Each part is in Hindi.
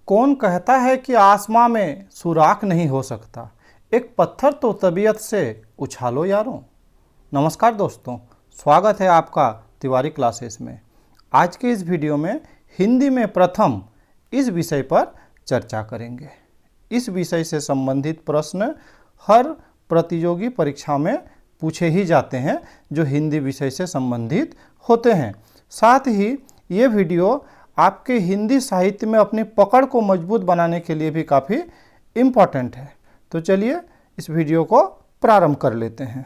कौन कहता है कि आसमां में सुराख नहीं हो सकता, एक पत्थर तो तबीयत से उछालो यारों। नमस्कार दोस्तों, स्वागत है आपका तिवारी क्लासेस में। आज के इस वीडियो में हिंदी में प्रथम इस विषय पर चर्चा करेंगे। इस विषय से संबंधित प्रश्न हर प्रतियोगी परीक्षा में पूछे ही जाते हैं जो हिंदी विषय से संबंधित होते हैं। साथ ही ये वीडियो आपके हिंदी साहित्य में अपनी पकड़ को मजबूत बनाने के लिए भी काफ़ी इम्पॉर्टेंट है। तो चलिए इस वीडियो को प्रारंभ कर लेते हैं।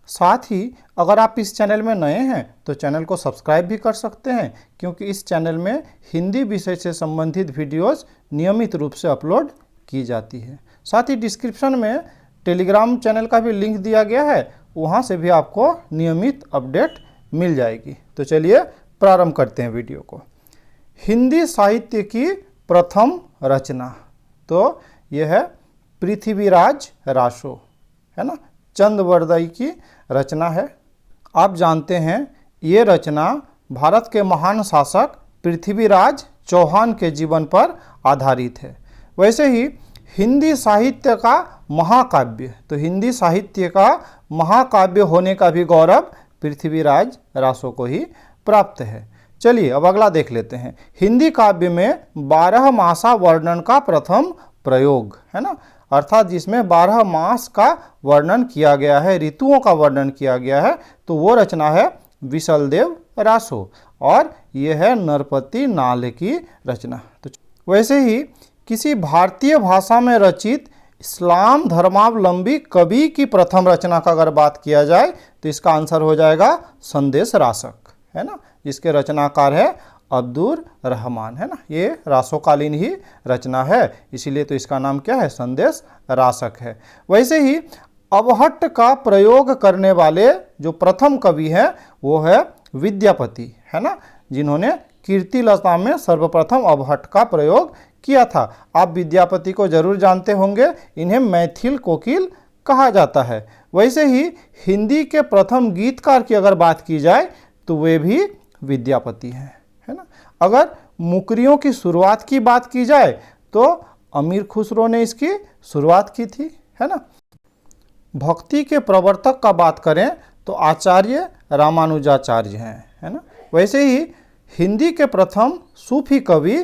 साथ ही अगर आप इस चैनल में नए हैं तो चैनल को सब्सक्राइब भी कर सकते हैं, क्योंकि इस चैनल में हिंदी विषय से संबंधित वीडियोस नियमित रूप से अपलोड की जाती है। साथ ही डिस्क्रिप्शन में टेलीग्राम चैनल का भी लिंक दिया गया है, वहाँ से भी आपको नियमित अपडेट मिल जाएगी। तो चलिए प्रारंभ करते हैं वीडियो को। हिंदी साहित्य की प्रथम रचना तो यह है पृथ्वीराज रासो, है ना, चंदवरदाई की रचना है। आप जानते हैं ये रचना भारत के महान शासक पृथ्वीराज चौहान के जीवन पर आधारित है। वैसे ही हिंदी साहित्य का महाकाव्य, तो हिंदी साहित्य का महाकाव्य होने का भी गौरव पृथ्वीराज रासो को ही प्राप्त है। चलिए अब अगला देख लेते हैं। हिंदी काव्य में 12 मासा वर्णन का प्रथम प्रयोग, है ना, अर्थात जिसमें 12 मास का वर्णन किया गया है, ऋतुओं का वर्णन किया गया है, तो वो रचना है विशलदेव रासो और यह है नरपति नाल की रचना। तो वैसे ही किसी भारतीय भाषा में रचित इस्लाम धर्मावलंबी कवि की प्रथम रचना का अगर बात किया जाए तो इसका आंसर हो जाएगा संदेश रासक, है ना, जिसके रचनाकार है अब्दुर रहमान, है ना। ये रासोकालीन ही रचना है, इसीलिए तो इसका नाम क्या है, संदेश रासक है। वैसे ही अबहट्ट का प्रयोग करने वाले जो प्रथम कवि हैं वो है विद्यापति, है ना, जिन्होंने कीर्तिलता में सर्वप्रथम अबहट्ट का प्रयोग किया था। आप विद्यापति को जरूर जानते होंगे, इन्हें मैथिल कोकिल कहा जाता है। वैसे ही हिंदी के प्रथम गीतकार की अगर बात की जाए तो वे भी विद्यापति हैं, है ना। अगर मुकरियों की शुरुआत की बात की जाए तो अमीर खुसरो ने इसकी शुरुआत की थी, है ना। भक्ति के प्रवर्तक का बात करें तो आचार्य रामानुजाचार्य हैं, है ना। वैसे ही हिंदी के प्रथम सूफी कवि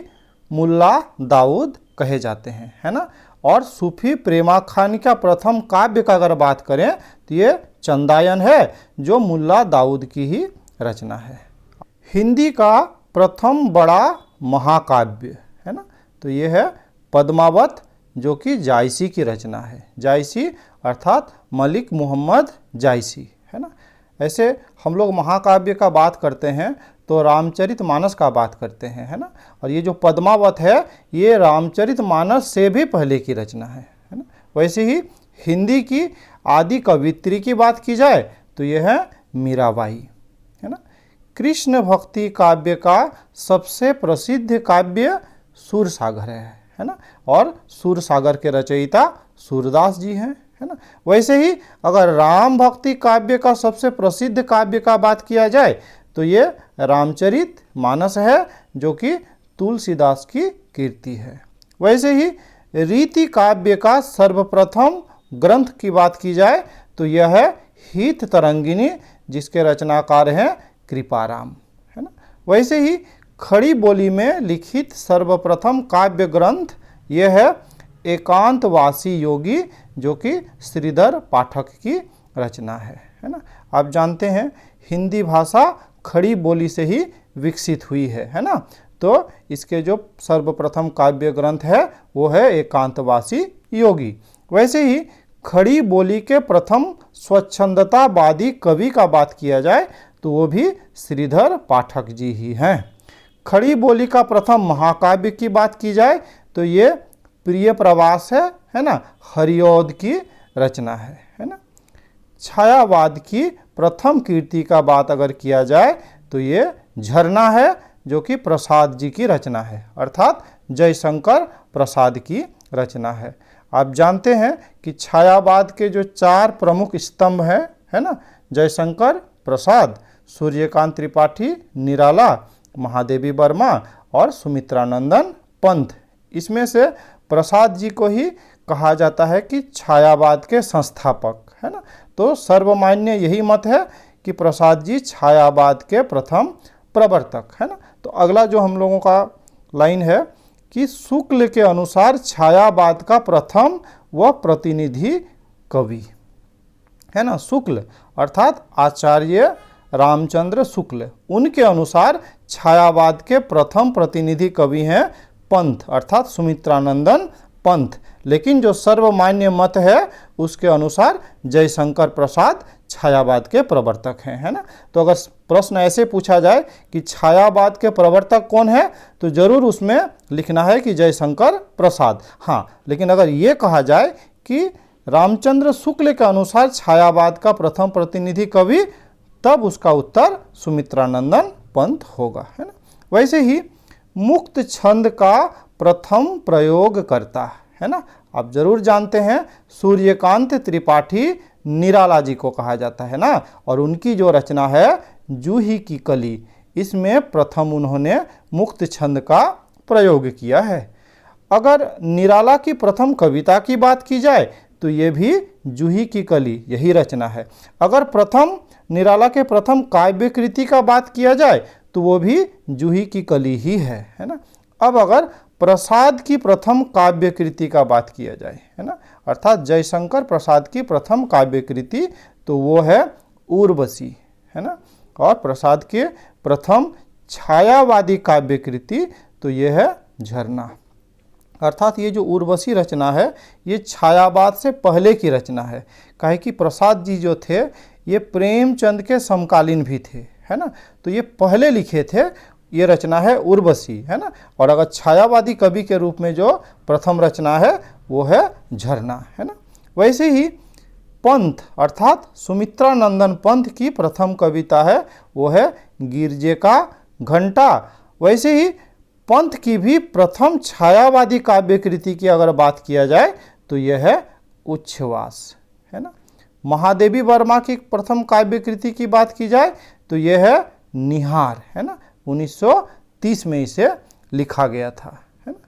मुल्ला दाऊद कहे जाते हैं, है ना। और सूफी प्रेमाख्यान का प्रथम काव्य का अगर बात करें तो ये चंदायन है, जो मुल्ला दाऊद की ही रचना है। हिंदी का प्रथम बड़ा महाकाव्य, है ना, तो ये है पद्मावत, जो कि जायसी की रचना है। जायसी अर्थात मलिक मोहम्मद जायसी, है ना। ऐसे हम लोग महाकाव्य का बात करते हैं तो रामचरितमानस का बात करते हैं, है ना। और ये जो पद्मावत है ये रामचरितमानस से भी पहले की रचना है ना। वैसे ही हिंदी की आदि कवित्री की बात की जाए तो यह है मीराबाई, है ना। कृष्ण भक्ति काव्य का सबसे प्रसिद्ध काव्य सूरसागर है ना, और सूरसागर के रचयिता सूरदास जी हैं, है ना। वैसे ही अगर राम भक्ति काव्य का सबसे प्रसिद्ध काव्य का बात किया जाए तो ये रामचरित मानस है, जो कि तुलसीदास की कीर्ति है। वैसे ही रीति काव्य का सर्वप्रथम ग्रंथ की बात की जाए तो यह है हित तरंगिनी, जिसके रचनाकार हैं कृपाराम, है ना। वैसे ही खड़ी बोली में लिखित सर्वप्रथम काव्य ग्रंथ यह है एकांतवासी योगी, जो कि श्रीधर पाठक की रचना है ना। आप जानते हैं हिंदी भाषा खड़ी बोली से ही विकसित हुई है ना। तो इसके जो सर्वप्रथम काव्य ग्रंथ है वो है एकांतवासी योगी। वैसे ही खड़ी बोली के प्रथम स्वच्छंदतावादी कवि का बात किया जाए तो वो भी श्रीधर पाठक जी ही हैं। खड़ी बोली का प्रथम महाकाव्य की बात की जाए तो ये प्रिय प्रवास है ना, हरिऔध की रचना है ना। छायावाद की प्रथम कीर्ति का बात अगर किया जाए तो ये झरना है, जो कि प्रसाद जी की रचना है, अर्थात जयशंकर प्रसाद की रचना है। आप जानते हैं कि छायावाद के जो 4 प्रमुख स्तंभ हैं, है ना, जयशंकर प्रसाद, सूर्यकांत त्रिपाठी निराला, महादेवी वर्मा और सुमित्रानंदन पंत, इसमें से प्रसाद जी को ही कहा जाता है कि छायावाद के संस्थापक, है ना। तो सर्वमान्य यही मत है कि प्रसाद जी छायावाद के प्रथम प्रवर्तक, है ना। तो अगला जो हम लोगों का लाइन है कि शुक्ल के अनुसार छायावाद का प्रथम व प्रतिनिधि कवि, है ना। शुक्ल अर्थात आचार्य रामचंद्र शुक्ल, उनके अनुसार छायावाद के प्रथम प्रतिनिधि कवि हैं पंत अर्थात सुमित्रानंदन पंत। लेकिन जो सर्वमान्य मत है उसके अनुसार जयशंकर प्रसाद छायावाद के प्रवर्तक हैं, है ना। तो अगर प्रश्न ऐसे पूछा जाए कि छायावाद के प्रवर्तक कौन है, तो जरूर उसमें लिखना है कि जयशंकर प्रसाद। हाँ, लेकिन अगर ये कहा जाए कि रामचंद्र शुक्ल के अनुसार छायावाद का प्रथम प्रतिनिधि कवि, तब उसका उत्तर सुमित्रानंदन पंत होगा, है ना। वैसे ही मुक्त छंद का प्रथम प्रयोग करता, है ना। आप जरूर जानते हैं सूर्यकांत त्रिपाठी निराला जी को कहा जाता है ना, और उनकी जो रचना है जूही की कली, इसमें प्रथम उन्होंने मुक्त छंद का प्रयोग किया है। अगर निराला की प्रथम कविता की बात की जाए तो ये भी जूही की कली यही रचना है। अगर प्रथम निराला के प्रथम काव्य कृति का बात किया जाए तो वो भी जूही की कली ही है ना। अब अगर प्रसाद की प्रथम काव्य कृति का बात किया जाए, है ना, अर्थात जयशंकर प्रसाद की प्रथम काव्य कृति, तो वो है उर्वशी, है ना। और प्रसाद के प्रथम छायावादी काव्य कृति तो ये है झरना। अर्थात ये जो उर्वशी रचना है ये छायावाद से पहले की रचना है, काहे कि प्रसाद जी जो थे ये प्रेमचंद के समकालीन भी थे, है ना। तो ये पहले लिखे थे, ये रचना है उर्वशी, है ना। और अगर छायावादी कवि के रूप में जो प्रथम रचना है वो है झरना, है ना। वैसे ही पंत अर्थात सुमित्रानंदन पंत की प्रथम कविता है वो है गिरजे का घंटा। वैसे ही पंत की भी प्रथम छायावादी काव्य कृति की अगर बात किया जाए तो यह है उच्छ्वास, है ना। महादेवी वर्मा की प्रथम काव्य कृति की बात की जाए तो यह है निहार, है ना। 1930 में इसे लिखा गया था, है ना।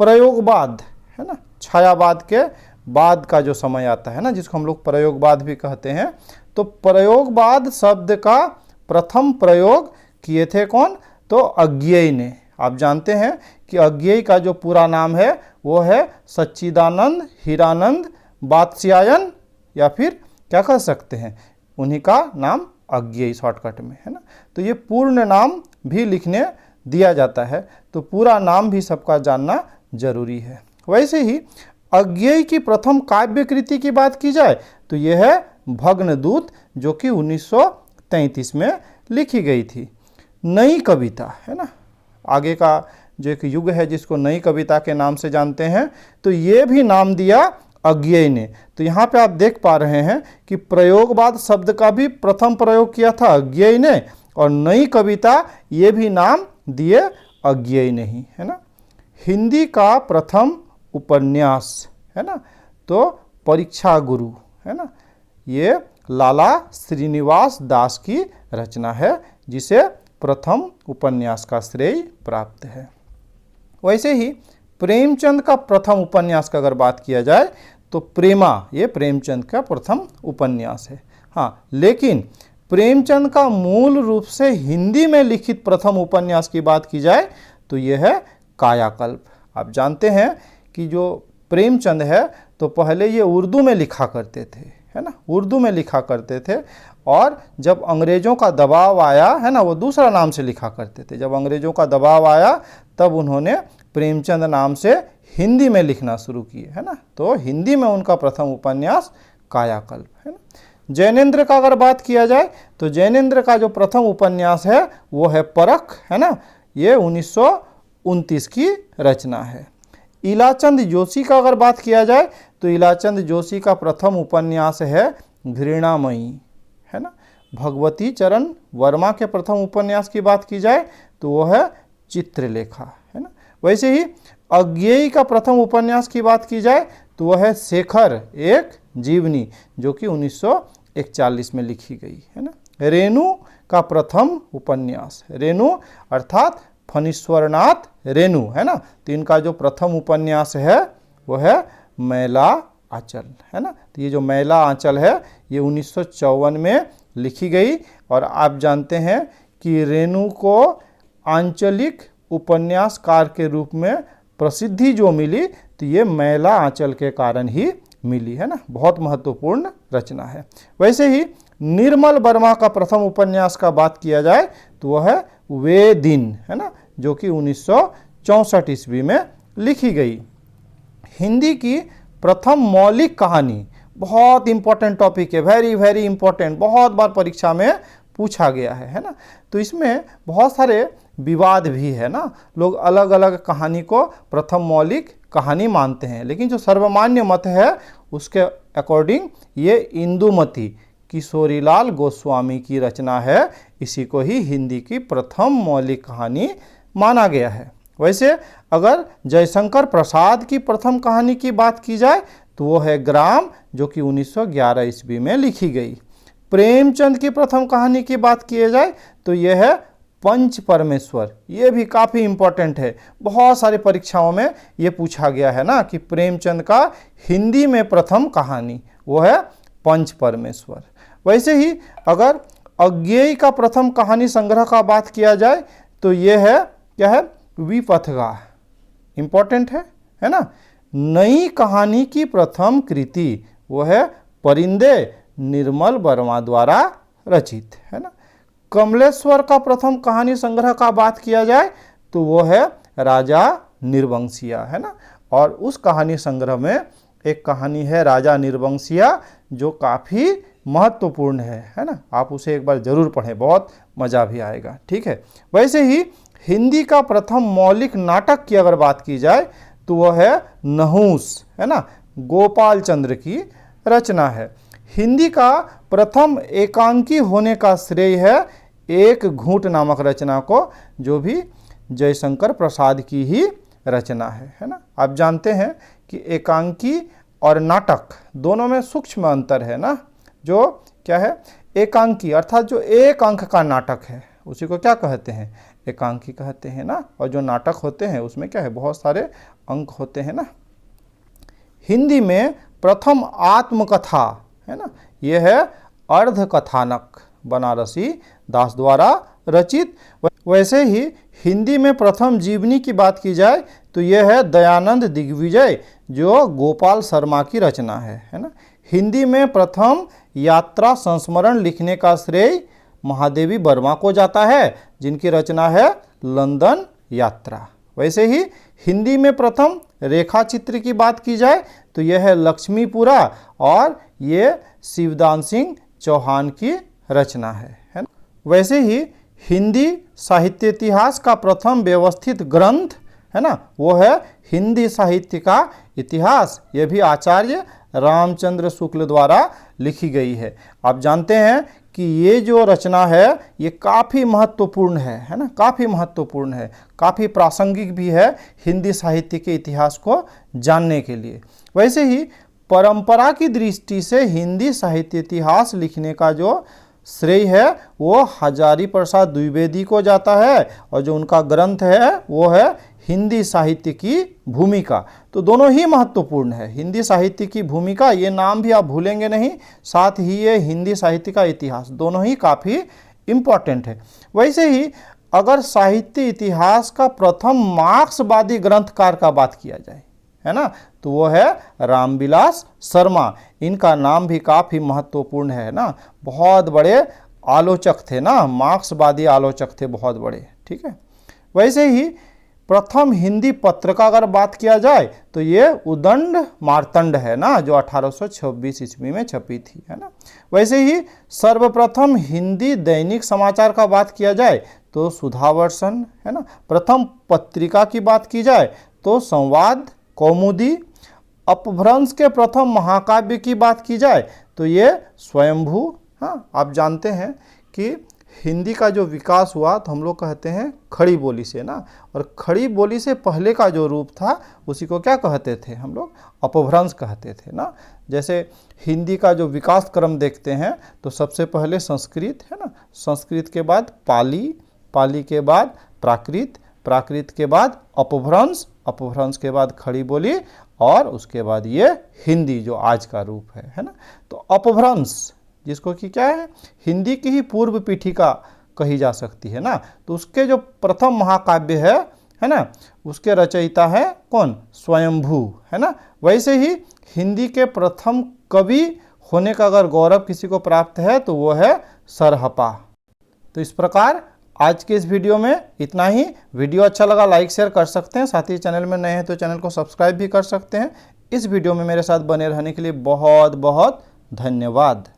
प्रयोगवाद, है ना, छायावाद के बाद का जो समय आता है ना, जिसको हम लोग प्रयोगवाद भी कहते हैं। तो प्रयोगवाद शब्द का प्रथम प्रयोग किए थे कौन, तो अज्ञेय ने। आप जानते हैं कि अज्ञेय का जो पूरा नाम है वो है सच्चिदानंद हीरानंद वात्स्यायन, या फिर क्या कह सकते हैं उन्हीं का नाम अज्ञेय शॉर्टकट में, है ना। तो ये पूर्ण नाम भी लिखने दिया जाता है, तो पूरा नाम भी सबका जानना जरूरी है। वैसे ही अज्ञेय की प्रथम काव्य कृति की बात की जाए तो यह है भग्नदूत, जो कि 1933 में लिखी गई थी। नई कविता, है ना, आगे का जो एक युग है जिसको नई कविता के नाम से जानते हैं, तो ये भी नाम दिया अज्ञेय ने। तो यहाँ पे आप देख पा रहे हैं कि प्रयोगवाद शब्द का भी प्रथम प्रयोग किया था अज्ञेय ने, और नई कविता ये भी नाम दिए अज्ञेय ने ही, है ना। हिंदी का प्रथम उपन्यास, है ना, तो परीक्षा गुरु, है ना, ये लाला श्रीनिवास दास की रचना है, जिसे प्रथम उपन्यास का श्रेय प्राप्त है। वैसे ही प्रेमचंद का प्रथम उपन्यास का अगर बात किया जाए तो प्रेमा, ये प्रेमचंद का प्रथम उपन्यास है। हाँ, लेकिन प्रेमचंद का मूल रूप से हिंदी में लिखित प्रथम उपन्यास की बात की जाए तो यह है कायाकल्प। आप जानते हैं कि जो प्रेमचंद है तो पहले ये उर्दू में लिखा करते थे, है ना, उर्दू में लिखा करते थे, और जब अंग्रेज़ों का दबाव आया, है ना, वो दूसरा नाम से लिखा करते थे। जब अंग्रेज़ों का दबाव आया तब उन्होंने प्रेमचंद नाम से हिंदी में लिखना शुरू किए, है ना। तो हिंदी में उनका प्रथम उपन्यास कायाकल्प, है ना। जैनेन्द्र का अगर बात किया जाए तो जैनेन्द्र का जो प्रथम उपन्यास है वो है परख, है ना, ये 1929 की रचना है। इलाचंद जोशी का अगर बात किया जाए तो इलाचंद जोशी का प्रथम उपन्यास है घृणामयी, है ना। भगवती चरण वर्मा के प्रथम उपन्यास की बात की जाए तो वो है चित्रलेखा, है ना। वैसे ही अज्ञेय का प्रथम उपन्यास की बात की जाए तो वह है शेखर एक जीवनी, जो कि 1941 में लिखी गई, है ना। रेणु का प्रथम उपन्यास, रेणु अर्थात फणीश्वरनाथ रेणु, है ना। तो इनका जो प्रथम उपन्यास है वो है मैला आंचल, है ना। तो ये जो मैला आंचल है ये 1954 में लिखी गई। और आप जानते हैं कि रेणु को आंचलिक उपन्यासकार के रूप में प्रसिद्धि जो मिली तो ये मैला आंचल के कारण ही मिली, है ना। बहुत महत्वपूर्ण रचना है। वैसे ही निर्मल वर्मा का प्रथम उपन्यास का बात किया जाए तो वह है वे दिन, है ना, जो कि 1964 ईस्वी में लिखी गई। हिंदी की प्रथम मौलिक कहानी, बहुत इंपॉर्टेंट टॉपिक है, वेरी वेरी इंपॉर्टेंट, बहुत बार परीक्षा में पूछा गया है ना। तो इसमें बहुत सारे विवाद भी है ना, लोग अलग अलग कहानी को प्रथम मौलिक कहानी मानते हैं, लेकिन जो सर्वमान्य मत है उसके अकॉर्डिंग ये इंदुमती किशोरीलाल गोस्वामी की रचना है, इसी को ही हिंदी की प्रथम मौलिक कहानी माना गया है। वैसे अगर जयशंकर प्रसाद की प्रथम कहानी की बात की जाए तो वो है ग्राम, जो कि 1911 ईस्वी में लिखी गई। प्रेमचंद की प्रथम कहानी की बात की जाए तो यह है पंच परमेश्वर, ये भी काफ़ी इंपॉर्टेंट है, बहुत सारी परीक्षाओं में ये पूछा गया है ना कि प्रेमचंद का हिंदी में प्रथम कहानी वो है पंच परमेश्वर। वैसे ही अगर अज्ञेय का प्रथम कहानी संग्रह का बात किया जाए तो ये है क्या है, विपथगा, इंपॉर्टेंट है ना। नई कहानी की प्रथम कृति वो है परिंदे, निर्मल वर्मा द्वारा रचित, है ना। कमलेश्वर का प्रथम कहानी संग्रह का बात किया जाए तो वो है राजा निर्वंशिया, है ना। और उस कहानी संग्रह में एक कहानी है राजा निर्वंशिया जो काफ़ी महत्वपूर्ण है ना। आप उसे एक बार जरूर पढ़ें, बहुत मज़ा भी आएगा, ठीक है। वैसे ही हिंदी का प्रथम मौलिक नाटक की अगर बात की जाए तो वह है नहुस, है ना, गोपाल चंद्र की रचना है। हिंदी का प्रथम एकांकी होने का श्रेय है एक घूंट नामक रचना को, जो भी जयशंकर प्रसाद की ही रचना है ना। आप जानते हैं कि एकांकी और नाटक दोनों में सूक्ष्म अंतर है ना। जो क्या है, एकांकी अर्थात जो एक अंक का नाटक है उसी को क्या कहते हैं, एकांकी कहते हैं ना। और जो नाटक होते हैं उसमें क्या है, बहुत सारे अंक होते हैं ना। हिंदी में प्रथम आत्मकथा है ना, यह है अर्धकथानक, बनारसी दास द्वारा रचित। वैसे ही हिंदी में प्रथम जीवनी की बात की जाए तो यह है दयानंद दिग्विजय, जो गोपाल शर्मा की रचना है ना। हिंदी में प्रथम यात्रा संस्मरण लिखने का श्रेय महादेवी वर्मा को जाता है, जिनकी रचना है लंदन यात्रा। वैसे ही हिंदी में प्रथम रेखा चित्र की बात की जाए तो यह है लक्ष्मीपुरा, और ये शिवदान सिंह चौहान की रचना है ना। वैसे ही हिंदी साहित्य इतिहास का प्रथम व्यवस्थित ग्रंथ है ना, वो है हिंदी साहित्य का इतिहास, यह भी आचार्य रामचंद्र शुक्ल द्वारा लिखी गई है। आप जानते हैं कि ये जो रचना है ये काफ़ी महत्वपूर्ण है ना, काफ़ी महत्वपूर्ण है, काफ़ी प्रासंगिक भी है हिंदी साहित्य के इतिहास को जानने के लिए। वैसे ही परंपरा की दृष्टि से हिंदी साहित्य इतिहास लिखने का जो श्रेय है वो हजारी प्रसाद द्विवेदी को जाता है, और जो उनका ग्रंथ है वो है हिंदी साहित्य की भूमिका। तो दोनों ही महत्वपूर्ण है, हिंदी साहित्य की भूमिका ये नाम भी आप भूलेंगे नहीं, साथ ही ये हिंदी साहित्य का इतिहास, दोनों ही काफ़ी इम्पॉर्टेंट है। वैसे ही अगर साहित्य इतिहास का प्रथम मार्क्सवादी ग्रंथकार का बात किया जाए है ना, तो वो है रामविलास शर्मा। इनका नाम भी काफ़ी महत्वपूर्ण है ना, बहुत बड़े आलोचक थे ना, मार्क्सवादी आलोचक थे बहुत बड़े, ठीक है। वैसे ही प्रथम हिंदी पत्र का अगर बात किया जाए तो ये उदंड मार्तंड है ना, जो 1826 ईस्वी में छपी थी, है ना। वैसे ही सर्वप्रथम हिंदी दैनिक समाचार का बात किया जाए तो सुधावर्षन है ना। प्रथम पत्रिका की बात की जाए तो संवाद कौमुदी। अपभ्रंश के प्रथम महाकाव्य की बात की जाए तो ये स्वयंभू। हाँ, आप जानते हैं कि हिंदी का जो विकास हुआ तो हम लोग कहते हैं खड़ी बोली से ना, और खड़ी बोली से पहले का जो रूप था उसी को क्या कहते थे हम लोग, अपभ्रंश कहते थे ना। जैसे हिंदी का जो विकास क्रम देखते हैं तो सबसे पहले संस्कृत है ना, संस्कृत के बाद पाली, पाली के बाद प्राकृत, प्राकृत के बाद अपभ्रंश, अपभ्रंश के बाद खड़ी बोली और उसके बाद ये हिंदी जो आज का रूप है ना। तो अपभ्रंश जिसको कि क्या है, हिंदी की ही पूर्व पीठिका कही जा सकती है ना। तो उसके जो प्रथम महाकाव्य है ना, उसके रचयिता है कौन, स्वयंभू, है ना। वैसे ही हिंदी के प्रथम कवि होने का अगर गौरव किसी को प्राप्त है तो वो है सरहपा। तो इस प्रकार आज के इस वीडियो में इतना ही। वीडियो अच्छा लगा लाइक शेयर कर सकते हैं, साथ ही चैनल में नए हैं तो चैनल को सब्सक्राइब भी कर सकते हैं। इस वीडियो में मेरे साथ बने रहने के लिए बहुत बहुत धन्यवाद।